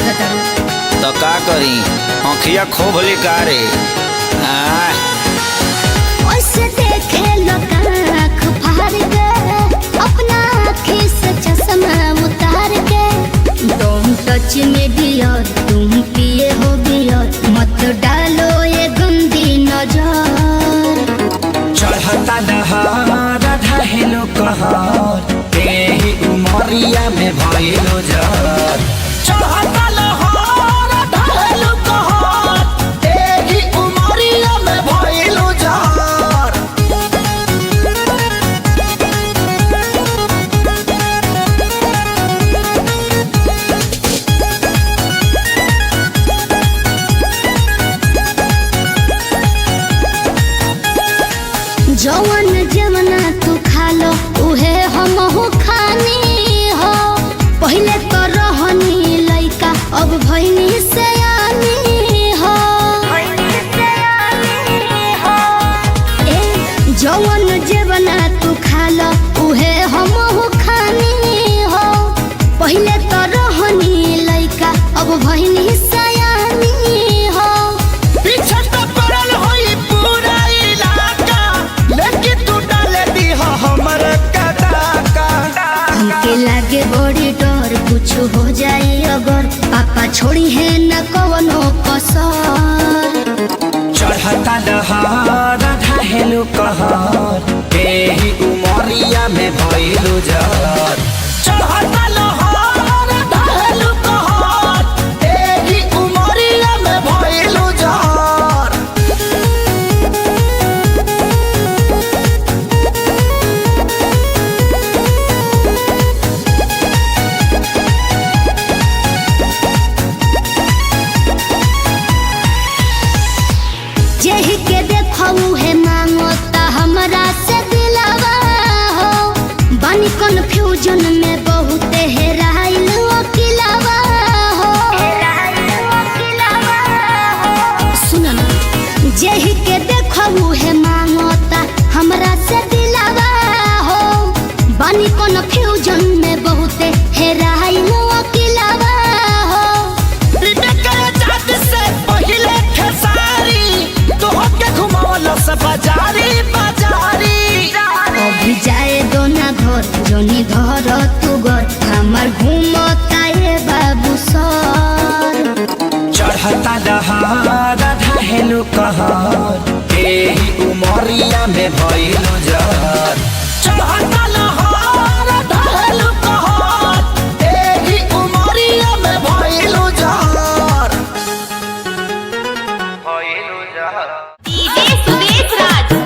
लागत तो का करी आँखिया खोब लिकारे ओसे देखे लोग आँख फाड़ के अपना आँखी से चश्मा उतार के तुम टच में डियर तुम पिए हो बियर मत डालो ये गंदी नजर चढ़ता नहार ढहेलो कहर तेही उमरिया में भइलो जर चढ़ता नहार ढहेलो कहर तेही उमरिया में भइलो जर जवन जमना तू खा लो उहे हमहू खानी हो पहले तो रहनी लइका अब भइनी सयानी हो ए जवन जमना तू खा लो उहे हमहू खानी हो पहले तो रहनी लइका अब भइनी सयानी हो पीछे तो पड़ल होई पूरा इलाका लेकिन तू डाले दी हमर कदाका हमके लागे बड़ी डर कुछ हो जाए अगर पापा छोड़ी है न कवनो कसर चढ़ता नहार ढहेलो कहर तेही उमरिया में भइलो जर चढ़ता नहार ढहेलो कहर तेही उमरिया में भइलो जर जेही के देखऊ है मांगो ता हमरा से दिलावा हो बानी कन्फ्यूजन में बहुत हेराइल अकेलावा हो सुन ना जेही के देखऊ है मांगो ता हमरा से दिलावा हो बानी कन्फ्यूजन में बहुत हेराइल अकेलावा हो बाजारी बाजारी अभी जाए दो ना घर जोनी धर तू घर हमार घूमता ये बाबू सर चढ़ता नहार ढहेलो कहर तेही उमरिया में भइलो जर चढ़ता